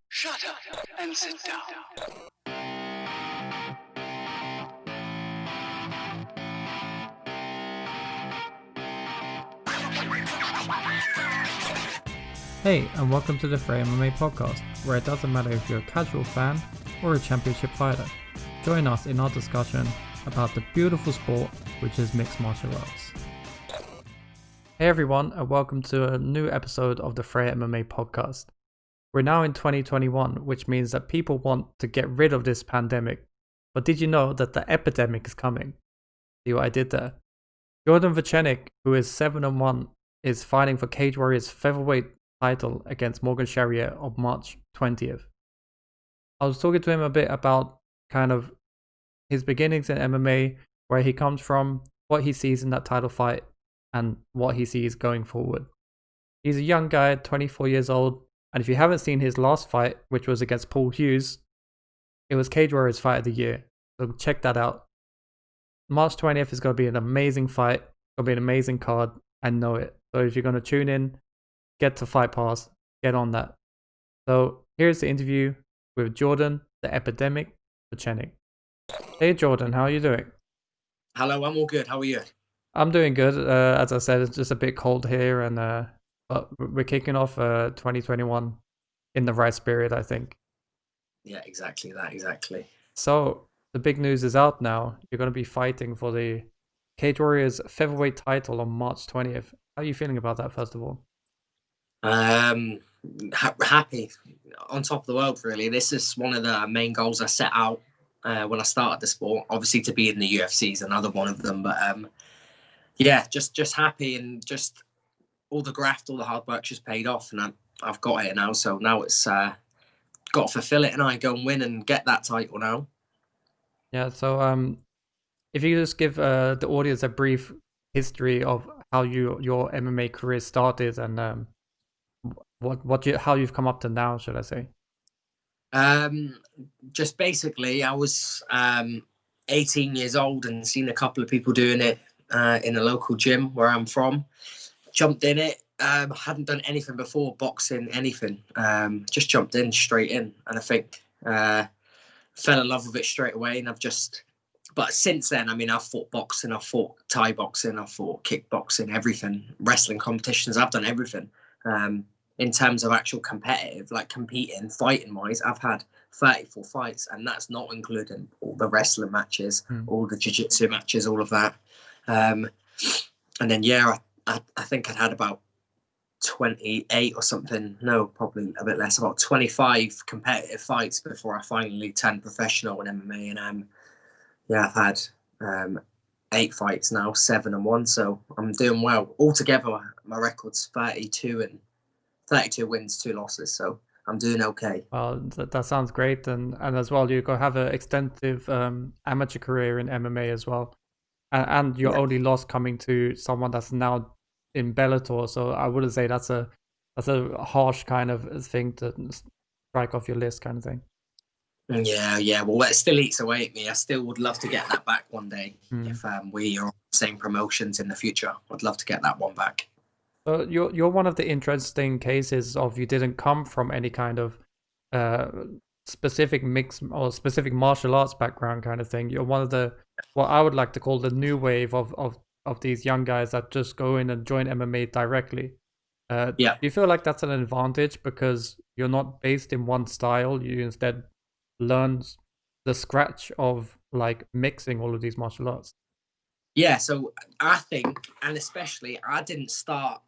Shut up and sit down. Hey, and welcome to the Freja MMA podcast, where it doesn't matter if you're a casual fan or a championship fighter. Join us in our discussion about the beautiful sport, which is mixed martial arts. Hey everyone, and welcome to a new episode of the Freja MMA podcast. We're now in 2021, which means that people want to get rid of this pandemic. But did you know that the epidemic is coming? See what I did there? Jordan Vucenic, who is 7-1, is fighting for Cage Warriors Featherweight title against Morgan Charriere on March 20th. I was talking to him a bit about kind of his beginnings in MMA, where he comes from, what he sees in that title fight, and what he sees going forward. He's a young guy, 24 years old, and if you haven't seen his last fight, which was against Paul Hughes, it was Cage Warriors Fight of the Year. So check that out. March 20th is going to be an amazing fight. It's going to be an amazing card. I know it. So if you're going to tune in, get to Fight Pass, get on that. So here's the interview with Jordan, the Epidemic, Vucenic. Hey Jordan, how are you doing? Hello, I'm all good. How are you? I'm doing good. As I said, it's just a bit cold here, and but we're kicking off 2021 in the right spirit, I think. Yeah, exactly. So the big news is out now. You're going to be fighting for the Cage Warriors Featherweight title on March 20th. How are you feeling about that, first of all? Happy, on top of the world, really. This is one of the main goals I set out when I started the sport. Obviously, to be in the UFC is another one of them. But yeah, just happy, and just all the graft, all the hard work just paid off, and I've got it now. So now it's got to fulfill it, and I go and win and get that title now. Yeah. So if you just give the audience a brief history of how your MMA career started, and how you've come up to now, should I say? Just basically, I was 18 years old and seen a couple of people doing it in a local gym where I'm from. Jumped in it. Hadn't done anything before, boxing, anything. Just jumped in straight in, and I think fell in love with it straight away. And but since then, I mean, I've fought boxing, I've fought Thai boxing, I've fought kickboxing, everything, wrestling competitions. I've done everything. In terms of actual competitive, like competing, fighting wise, I've had 34 fights, and that's not including all the wrestling matches, all the jiu-jitsu matches, all of that. And then, yeah, I think I'd had about 28 or something, no, probably a bit less, about 25 competitive fights before I finally turned professional in MMA. And yeah, I've had 8 fights now, 7-1, so I'm doing well. Altogether, my record's 32 wins, 2 losses, so I'm doing okay. Well, that sounds great, and as well, you go have an extensive amateur career in MMA as well, and your only loss coming to someone that's now in Bellator. So I wouldn't say that's a harsh kind of thing to strike off your list, kind of thing. Yeah. Well, it still eats away at me. I still would love to get that back one day. If we are on the same promotions in the future, I'd love to get that one back. So you're one of the interesting cases of you didn't come from any kind of specific mix or specific martial arts background kind of thing. You're one of the what I would like to call the new wave of these young guys that just go in and join MMA directly. Do you feel like that's an advantage because you're not based in one style? You instead learn the scratch of like mixing all of these martial arts. Yeah, so I think, and especially, I didn't start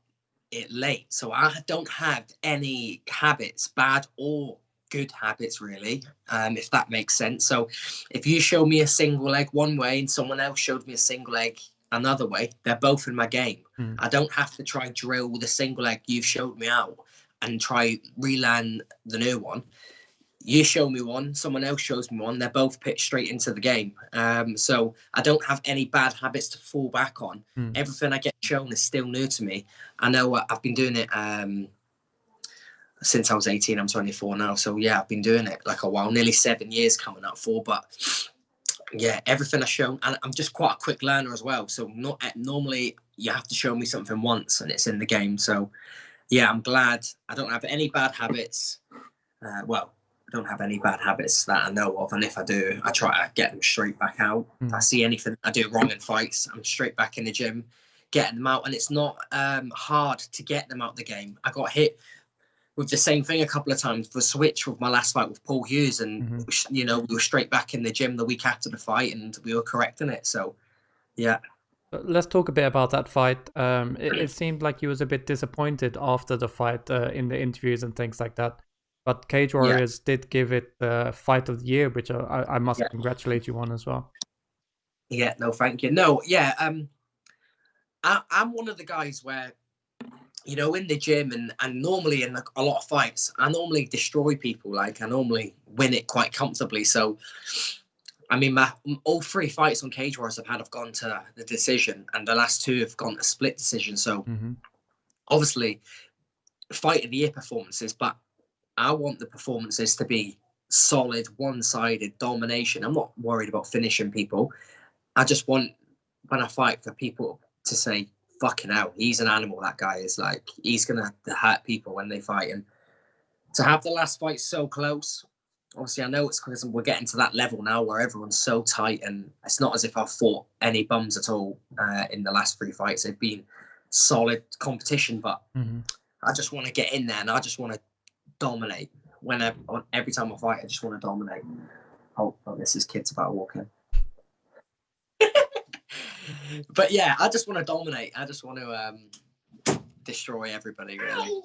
it late, so I don't have any habits, bad or good habits, really, if that makes sense. So if you show me a single leg one way and someone else showed me a single leg another way, they're both in my game. I don't have to try drill the single leg you've showed me out and try relearn the new one. You show me one, someone else shows me one, they're both pitched straight into the game. So I don't have any bad habits to fall back on. Everything I get shown is still new to me. I know I've been doing it since I was 18. I'm 24 now. So yeah, I've been doing it like a while, nearly 7 years coming up for. But yeah, everything I've shown, and I'm just quite a quick learner as well. So not normally you have to show me something once and it's in the game. So yeah, I'm glad I don't have any bad habits. Well, I don't have any bad habits that I know of, and if I do, I try to get them straight back out. If I see anything I do wrong in fights, I'm straight back in the gym, getting them out, and it's not hard to get them out the game. I got hit with the same thing a couple of times. The switch with my last fight with Paul Hughes, and we were straight back in the gym the week after the fight, and we were correcting it. So, yeah. Let's talk a bit about that fight. It seemed like you was a bit disappointed after the fight in the interviews and things like that. But Cage Warriors did give it the Fight of the Year, which I must congratulate you on as well. Yeah, no, thank you. No, yeah, I'm one of the guys where, in the gym and normally in a lot of fights, I normally destroy people. Like, I normally win it quite comfortably. So, I mean, all 3 fights on Cage Warriors have gone to the decision, and the last 2 have gone to split decision. So, obviously, Fight of the Year performances, but I want the performances to be solid, one-sided domination. I'm not worried about finishing people. I just want, when I fight, for people to say, fucking hell, he's an animal, that guy is. Like, he's going to hurt people when they fight. And to have the last fight so close, obviously I know it's because we're getting to that level now where everyone's so tight, and it's not as if I've fought any bums at all in the last 3 fights. They've been solid competition, but I just want to get in there, and I just want to dominate. Every time I fight, I just want to dominate. Oh, this is kids about walking. But yeah, I just want to dominate. I just want to destroy everybody, really.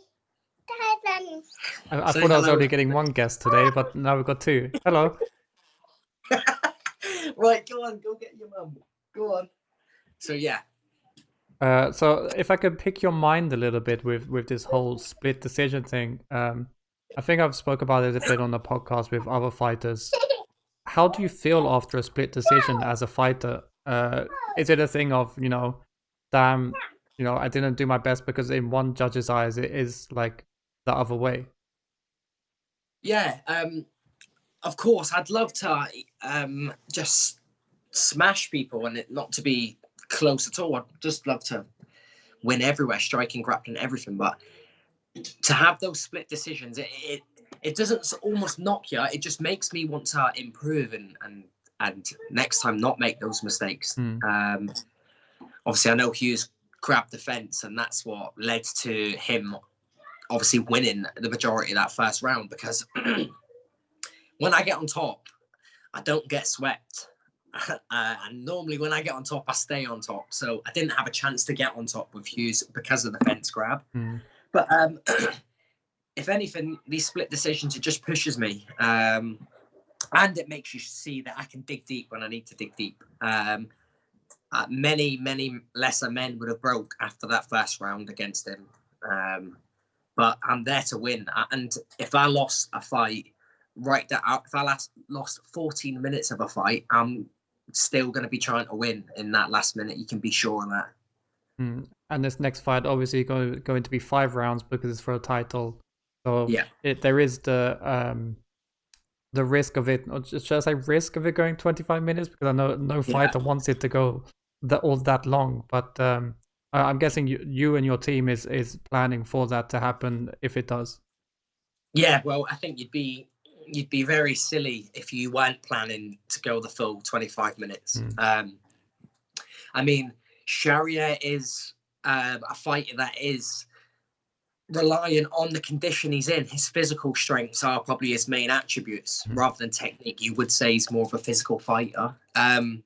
I thought I was only getting 1 guest today, but now we've got 2. Hello. Right, go on, go get your mum. Go on. So yeah. So if I could pick your mind a little bit with this whole split decision thing, I think I've spoke about it a bit on the podcast with other fighters. How do you feel after a split decision as a fighter? Is it a thing of, damn, I didn't do my best, because in one judge's eyes, it is like the other way? Yeah, of course, I'd love to just smash people and it not to be close at all. I'd just love to win everywhere, striking, grappling, everything. But to have those split decisions, it doesn't almost knock you. It just makes me want to improve and next time not make those mistakes. Obviously, I know Hughes grabbed the fence, and that's what led to him obviously winning the majority of that first round, because when I get on top, I don't get swept. And normally when I get on top, I stay on top. So I didn't have a chance to get on top with Hughes because of the fence grab. But if anything, these split decisions, it just pushes me. And it makes you see that I can dig deep when I need to dig deep. Many lesser men would have broke after that first round against him. But I'm there to win. And if I lost a fight, if I lost 14 minutes of a fight, I'm still going to be trying to win in that last minute. You can be sure of that. And this next fight, obviously, going to be 5 rounds because it's for a title. So yeah, there is the risk of it, or should I say risk of it going 25 minutes? Because I know no fighter wants it to go all that long. But I'm guessing you and your team is planning for that to happen if it does. Yeah, well, I think you'd be very silly if you weren't planning to go the full 25 minutes. I mean, Charriere is a fighter that is relying on the condition he's in. His physical strengths are probably his main attributes rather than technique. You would say he's more of a physical fighter. And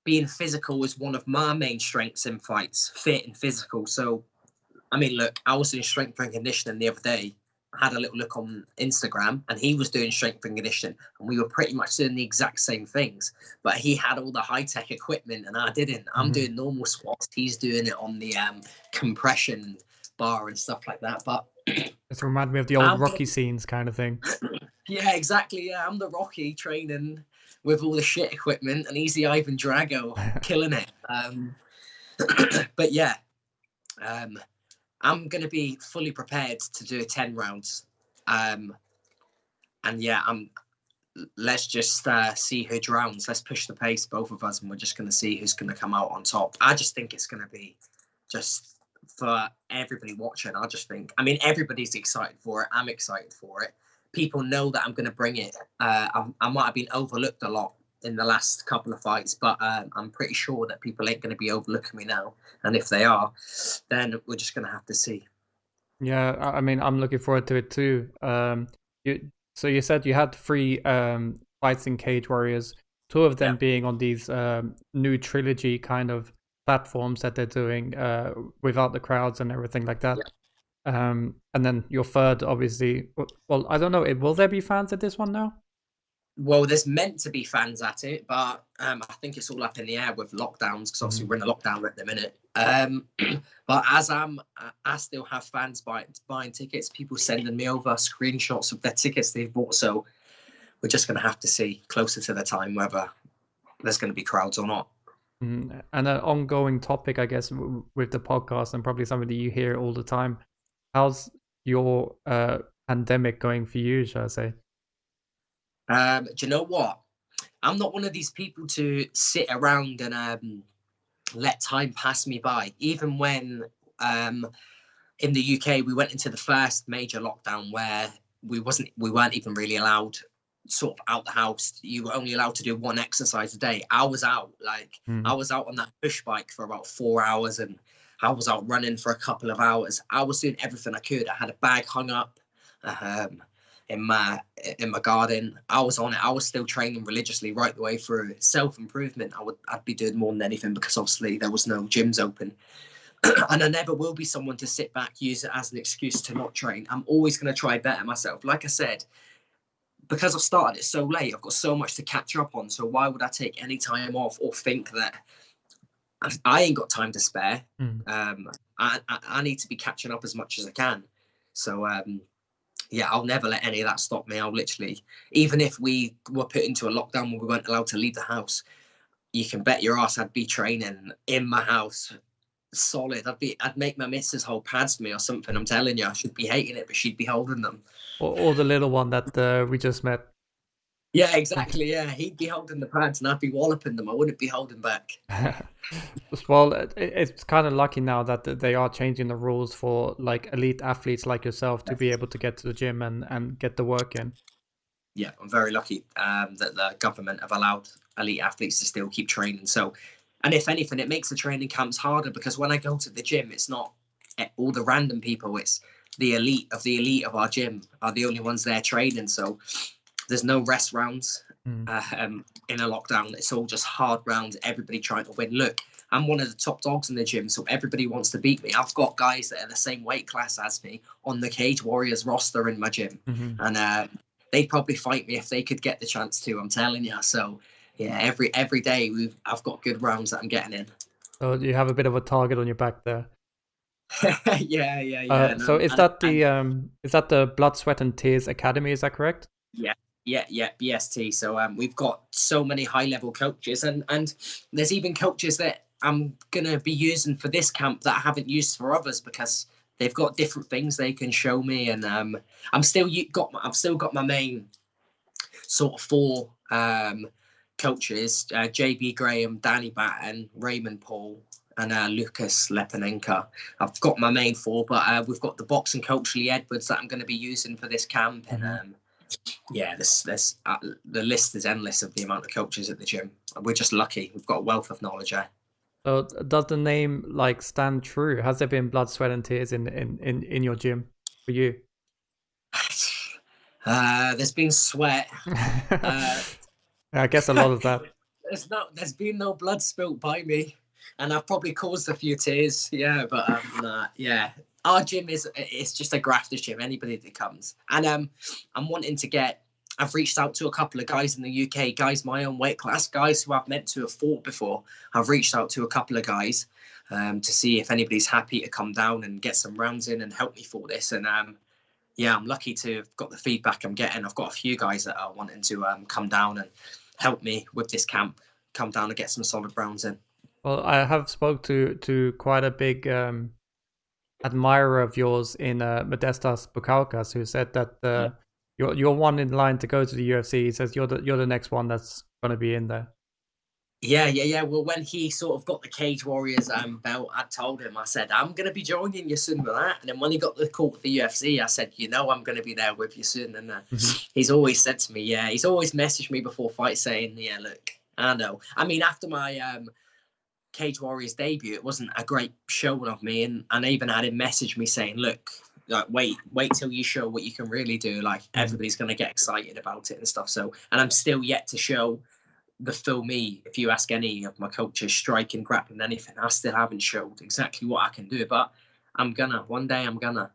being physical is one of my main strengths in fights, fit and physical. So, I mean, look, I was doing strength and conditioning the other day. I had a little look on Instagram, and he was doing strength and conditioning, and we were pretty much doing the exact same things. But he had all the high-tech equipment, and I didn't. I'm doing normal squats. He's doing it on the compression bar and stuff like that. But it reminded me of the old Rocky scenes kind of thing. Yeah, exactly. Yeah, I'm the Rocky training with all the shit equipment, and he's the Ivan Drago killing it. But yeah, I'm going to be fully prepared to do 10 rounds. And yeah, let's just see who drowns. Let's push the pace, both of us, and we're just going to see who's going to come out on top. I just think it's going to be just for everybody watching. I just think, I mean, everybody's excited for it. I'm excited for it. People know that I'm going to bring it. I might have been overlooked a lot in the last couple of fights, but I'm pretty sure that people ain't going to be overlooking me now. And if they are, then we're just going to have to see. Yeah, I mean, I'm looking forward to it too. So you said you had 3 fights in Cage Warriors, 2 of them being on these new trilogy kind of platforms that they're doing without the crowds and everything like that. And then your third, obviously. Well, I don't know. Will there be fans at this one now? Well, there's meant to be fans at it, but I think it's all up in the air with lockdowns because obviously we're in a lockdown at the minute. But as I still have fans buying tickets, people sending me over screenshots of their tickets they've bought. So we're just going to have to see closer to the time whether there's going to be crowds or not. And an ongoing topic, I guess, with the podcast and probably something that you hear all the time. How's your pandemic going for you, shall I say? Do you know what? I'm not one of these people to sit around and let time pass me by. Even when in the UK we went into the first major lockdown where we weren't even really allowed sort of out the house. You were only allowed to do 1 exercise a day. I was out I was out on that push bike for about 4 hours, and I was out running for a couple of hours. I was doing everything I could. I had a bag hung up in my garden. I was on it. I was still training religiously right the way through. Self-improvement, I'd be doing more than anything because obviously there was no gyms open. And I never will be someone to sit back, use it as an excuse to not train. I'm always going to try better myself. Like I said, because I've started it so late, I've got so much to catch up on. So why would I take any time off or think that I ain't got time to spare? I need to be catching up as much as I can. So yeah, I'll never let any of that stop me. I'll literally, even if we were put into a lockdown where we weren't allowed to leave the house, you can bet your ass I'd be training in my house solid. I'd make my missus hold pads for me or something. I'm telling you, I should be hating it, but she'd be holding them. Or the little one that we just met. Yeah, exactly. Yeah, he'd be holding the pads and I'd be walloping them. I wouldn't be holding back. Well, it's kind of lucky now that they are changing the rules for like elite athletes like yourself to be able to get to the gym and get the work in. Yeah, I'm very lucky that the government have allowed elite athletes to still keep training. So, and if anything, it makes the training camps harder because when I go to the gym, it's not all the random people. It's the elite of our gym are the only ones there training. So there's no rest rounds in a lockdown. It's all just hard rounds, everybody trying to win. Look, I'm one of the top dogs in the gym, so everybody wants to beat me. I've got guys that are the same weight class as me on the Cage Warriors roster in my gym. And they'd probably fight me if they could get the chance to, I'm telling you. So yeah, every day I've got good rounds that I'm getting in. So you have a bit of a target on your back there. Yeah. So is that the Blood, Sweat and Tears Academy? Is that correct? Yeah, BST. So we've got so many high-level coaches, and there's even coaches that I'm gonna be using for this camp that I haven't used for others because they've got different things they can show me, and I've still got my main sort of 4 coaches: JB Graham, Danny Batten, Raymond Paul, and Lucas Lepanenka. I've got my main 4, but we've got the boxing coach Lee Edwards that I'm going to be using for this camp, and yeah, this the list is endless of the amount of coaches at the gym. We're just lucky. We've got a wealth of knowledge there. So does the name like stand true? Has there been blood, sweat, and tears in your gym for you? There's been sweat. I guess a lot of that. There's been no blood spilt by me, and I've probably caused a few tears. Yeah, but yeah. Our gym it's just a grafter's gym. Anybody that comes, and I'm wanting to get. I've reached out to a couple of guys in the UK, guys my own weight class, guys who I've meant to have fought before. I've reached out to a couple of guys to see if anybody's happy to come down and get some rounds in and help me for this. And yeah, I'm lucky to have got the feedback I'm getting. I've got a few guys that are wanting to come down and help me with this camp. Come down and get some solid rounds in. Well, I have spoke to quite a big admirer of yours in Modestas Bukaukas, who said that you're one in line to go to the UFC. He says you're the next one that's going to be in there. Yeah. Well, when he sort of got the Cage Warriors belt, I told him, I said, I'm going to be joining you soon with that. And then when he got the call for the UFC, I said, I'm going to be there with you soon. And he's always said to me, he's always messaged me before fight saying, look, I know. I mean, after my Cage Warriors debut, it wasn't a great showing of me. And I even had him message me saying, look, like, wait till you show what you can really do. Like, everybody's going to get excited about it and stuff. So, and I'm still yet to show the full me. If you ask any of my coaches, striking, grappling, anything, I still haven't showed exactly what I can do, but one day I'm gonna.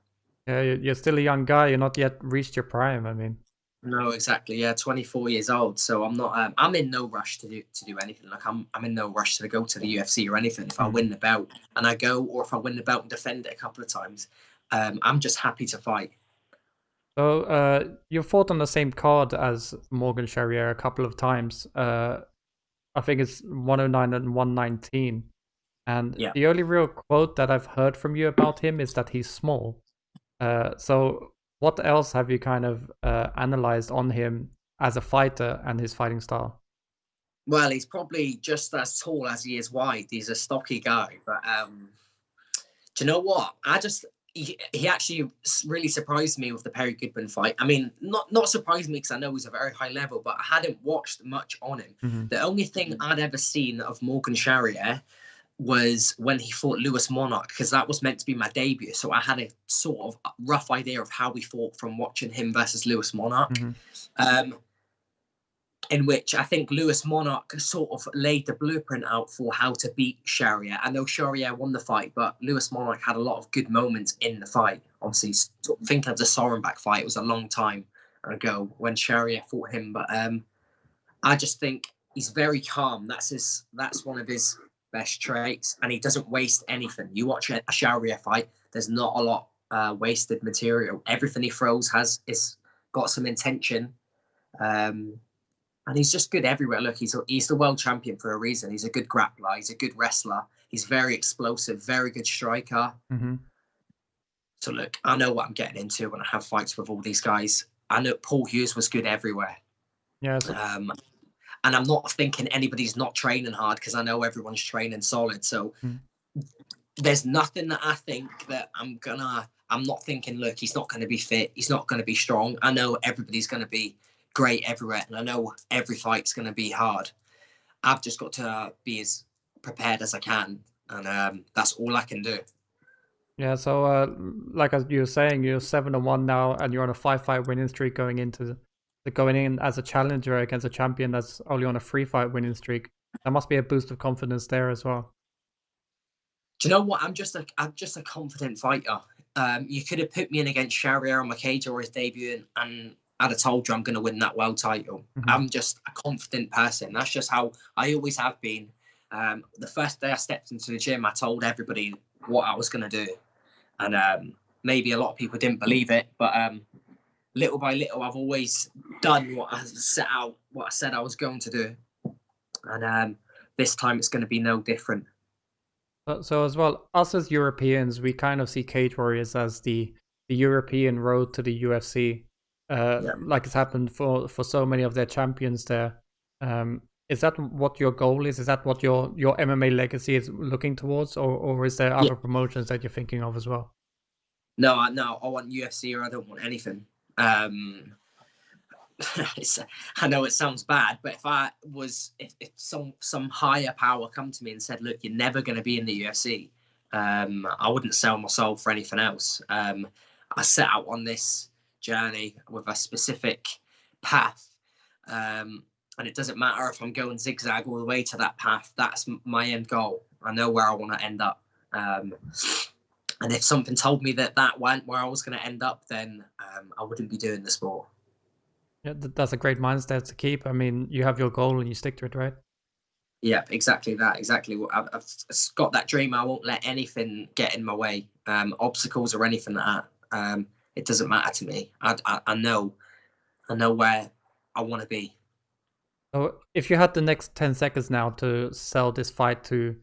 Yeah, you're still a young guy. You're not yet reached your prime. I mean, No, exactly. Yeah, 24 years old. So I'm not. I'm in no rush to do anything. Like I'm in no rush to go to the UFC or anything. If I win the belt and I go, or if I win the belt and defend it a couple of times, I'm just happy to fight. So you fought on the same card as Morgan Charriere a couple of times. I think it's 109 and 119. And the only real quote that I've heard from you about him is that he's small. So what else have you kind of analyzed on him as a fighter and his fighting style? Well, he's probably just as tall as he is wide. He's a stocky guy. But do you know what? He actually really surprised me with the Perry Goodman fight. I mean, not surprised me because I know he's a very high level, but I hadn't watched much on him. The only thing I'd ever seen of Morgan Charriere was when he fought Lewis Monarch, because that was meant to be my debut. So I had a sort of rough idea of how we fought from watching him versus Lewis Monarch. In which I think Lewis Monarch sort of laid the blueprint out for how to beat Charriere. I know Charriere won the fight, but Lewis Monarch had a lot of good moments in the fight. Obviously, thinking of the Sorenbach fight, it was a long time ago when Charriere fought him. But I just think he's very calm. That's one of his best traits, and he doesn't waste anything. You watch a Charriere fight, there's not a lot wasted material. Everything he throws is got some intention. And he's just good everywhere. Look, he's the world champion for a reason. He's a good grappler. He's a good wrestler. He's very explosive, very good striker. So look, I know what I'm getting into when I have fights with all these guys. I know Paul Hughes was good everywhere. Yes. And I'm not thinking anybody's not training hard because I know everyone's training solid. So there's nothing that I think that I'm not thinking, look, he's not going to be fit. He's not going to be strong. I know everybody's going to be great everywhere, and I know every fight's going to be hard. I've just got to be as prepared as I can, and that's all I can do. Yeah, so like as you were saying, you're 7-1 now, and you're on a 5-fight winning streak going in as a challenger against a champion that's only on a 3-fight winning streak. There must be a boost of confidence there as well. Do you know what? I'm just a confident fighter. You could have put me in against Charriere on my Cage Warriors debut, and I'd have told you I'm going to win that world title. I'm just a confident person. That's just how I always have been. The first day I stepped into the gym, I told everybody what I was going to do. And maybe a lot of people didn't believe it, but little by little, I've always done what I said I was going to do. And this time it's going to be no different. So as well, us as Europeans, we kind of see Cage Warriors as the European road to the UFC. Like it's happened for so many of their champions there. Is that what your goal is? Is that what your MMA legacy is looking towards, or is there other promotions that you're thinking of as well? No, I want UFC, or I don't want anything. I know it sounds bad, but if some higher power come to me and said, look, you're never going to be in the UFC, I wouldn't sell my soul for anything else. I set out on this journey with a specific path, and it doesn't matter if I'm going zigzag all the way to that path. That's my end goal. I know where I want to end up, and if something told me that went where I was going to end up, then I wouldn't be doing the sport. Yeah, that's a great mindset to keep. I mean, you have your goal and you stick to it, right? Yeah, exactly that. Exactly. I've got that dream. I won't let anything get in my way, obstacles or anything like that. It doesn't matter to me. I know where I want to be. So if you had the next 10 seconds now to sell this fight to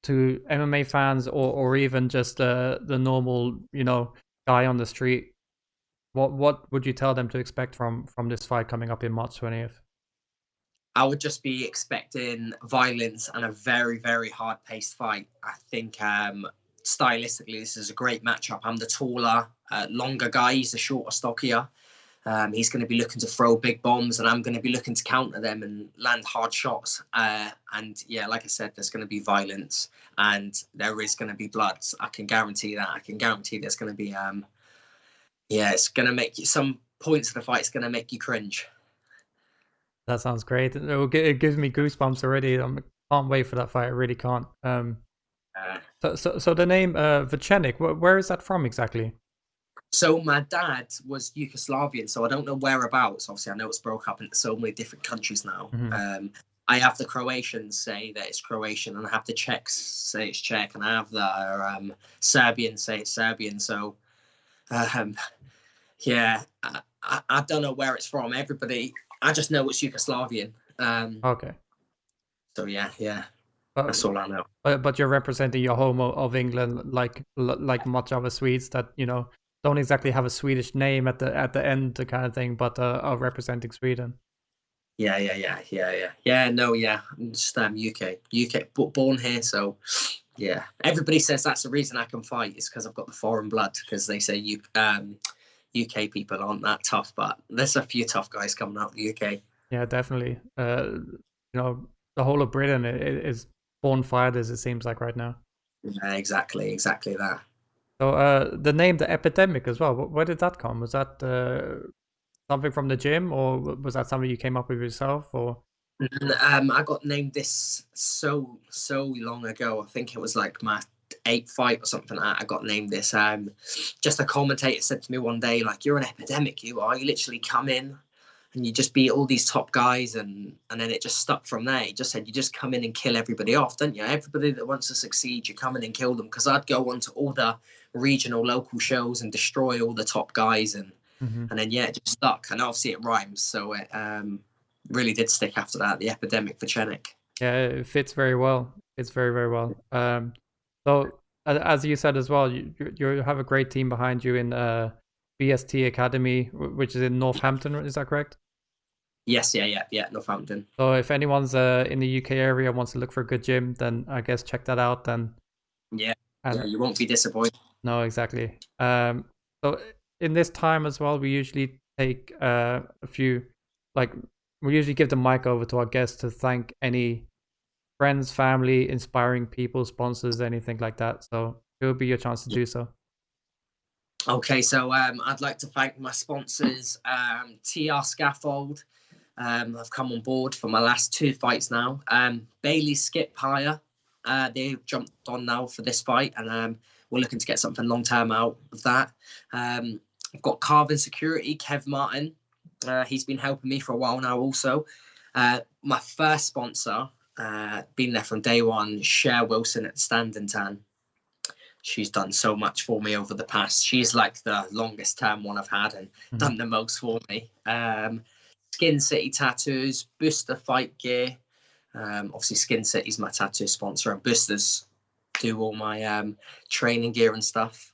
MMA fans or even just the normal, guy on the street, what would you tell them to expect from this fight coming up in March 20th? I would just be expecting violence and a very, very hard-paced fight. I think stylistically, this is a great matchup. I'm the taller, longer guy. He's the shorter, stockier. He's going to be looking to throw big bombs, and I'm going to be looking to counter them and land hard shots. And yeah, like I said, there's going to be violence, and there is going to be blood. I can guarantee that. I can guarantee there's going to be, it's going to make you, some points of the fight is going to make you cringe. That sounds great. It gives me goosebumps already. I can't wait for that fight. I really can't. So the name Vucenic, where is that from exactly? So my dad was Yugoslavian, so I don't know whereabouts. Obviously, I know it's broke up into so many different countries now. I have the Croatians say that it's Croatian, and I have the Czechs say it's Czech, and I have the Serbians say it's Serbian. So, yeah, I don't know where it's from. Everybody, I just know it's Yugoslavian. Okay. So yeah. That's all I know. But you're representing your home of England, like much other Swedes that don't exactly have a Swedish name at the end, the kind of thing, but are representing Sweden. Yeah. No, yeah. I'm just UK, born here, so yeah. Everybody says that's the reason I can fight is because I've got the foreign blood. Because they say UK people aren't that tough, but there's a few tough guys coming out of the UK. Yeah, definitely. The whole of Britain is born fighters, it seems like right now. Yeah, exactly that. So the name, the Epidemic as well, where did that come? Was that something from the gym, or was that something you came up with yourself? Or I got named this so long ago. I think it was like my 8th fight or something like that. I got named this. Just a commentator said to me one day, like, "You're an epidemic, you are. You literally come in and you just beat all these top guys," and then it just stuck from there. He just said, "You just come in and kill everybody off, don't you? Everybody that wants to succeed, you come in and kill them." Because I'd go on to all the regional local shows and destroy all the top guys, and then yeah, it just stuck. And obviously it rhymes, so it really did stick after that. The Epidemic Vucenic. Yeah, it fits very well. It's very, very well. So as you said as well, you have a great team behind you in BST Academy, which is in Northampton. Is that correct? Yes, yeah, Northampton. So if anyone's in the UK area wants to look for a good gym, then I guess check that out. Then yeah, you won't be disappointed. No, exactly. So in this time as well, we usually take a few, we usually give the mic over to our guests to thank any friends, family, inspiring people, sponsors, anything like that. So it will be your chance to do so. Okay, so I'd like to thank my sponsors, TR Scaffold. I've come on board for my last 2 fights now. Bailey Skip Hire, they've jumped on now for this fight, and we're looking to get something long term out of that. I've got Carvin Security, Kev Martin. He's been helping me for a while now also. My first sponsor, been there from day one, Cher Wilson at Stand and Tan. She's done so much for me over the past. She's like the longest term one I've had and done the most for me. Skin City Tattoos, Booster Fight Gear. Obviously, Skin City's my tattoo sponsor, and Boosters do all my training gear and stuff.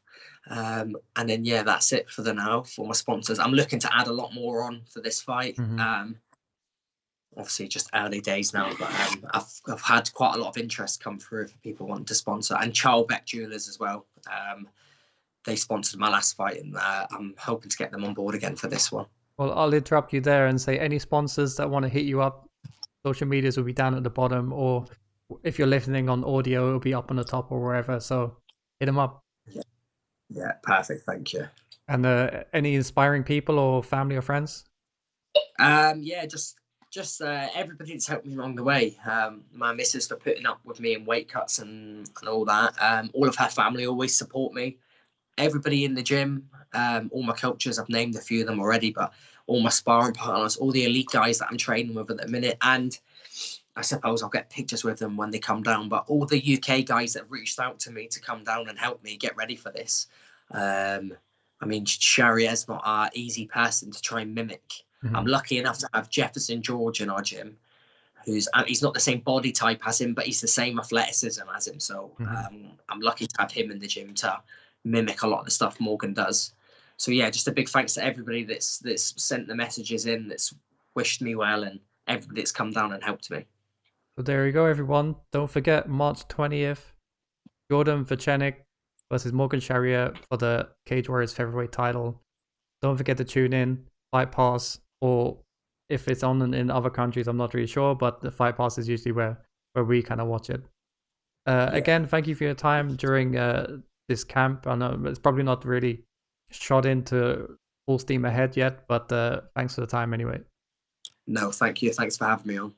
And then, yeah, that's it for now for my sponsors. I'm looking to add a lot more on for this fight. Obviously, just early days now, but I've had quite a lot of interest come through for people wanting to sponsor. And Charlebeck Jewelers as well. They sponsored my last fight, and I'm hoping to get them on board again for this one. Well, I'll interrupt you there and say any sponsors that want to hit you up, social medias will be down at the bottom, or if you're listening on audio, it'll be up on the top or wherever. So hit them up. Yeah, perfect. Thank you. And any inspiring people or family or friends? Yeah, just everybody that's helped me along the way. My missus for putting up with me in weight cuts and all that. All of her family always support me. Everybody in the gym, all my coaches, I've named a few of them already, but all my sparring partners, all the elite guys that I'm training with at the minute, and I suppose I'll get pictures with them when they come down, but all the UK guys that reached out to me to come down and help me get ready for this. I mean, Charriere's not an easy person to try and mimic. I'm lucky enough to have Jefferson George in our gym, he's not the same body type as him, but he's the same athleticism as him. So I'm lucky to have him in the gym to mimic a lot of the stuff Morgan does. So yeah, just a big thanks to everybody that's sent the messages in, that's wished me well, and everybody that's come down and helped me. So there you go, everyone. Don't forget, March 20th, Jordan Vucenic versus Morgan Charriere for the Cage Warriors Featherweight title. Don't forget to tune in, Fight Pass, or if it's on in other countries, I'm not really sure, but the Fight Pass is usually where we kind of watch it. Again, thank you for your time during this camp. I know it's probably not really shot into full steam ahead yet, but thanks for the time anyway. No, thank you. Thanks for having me on.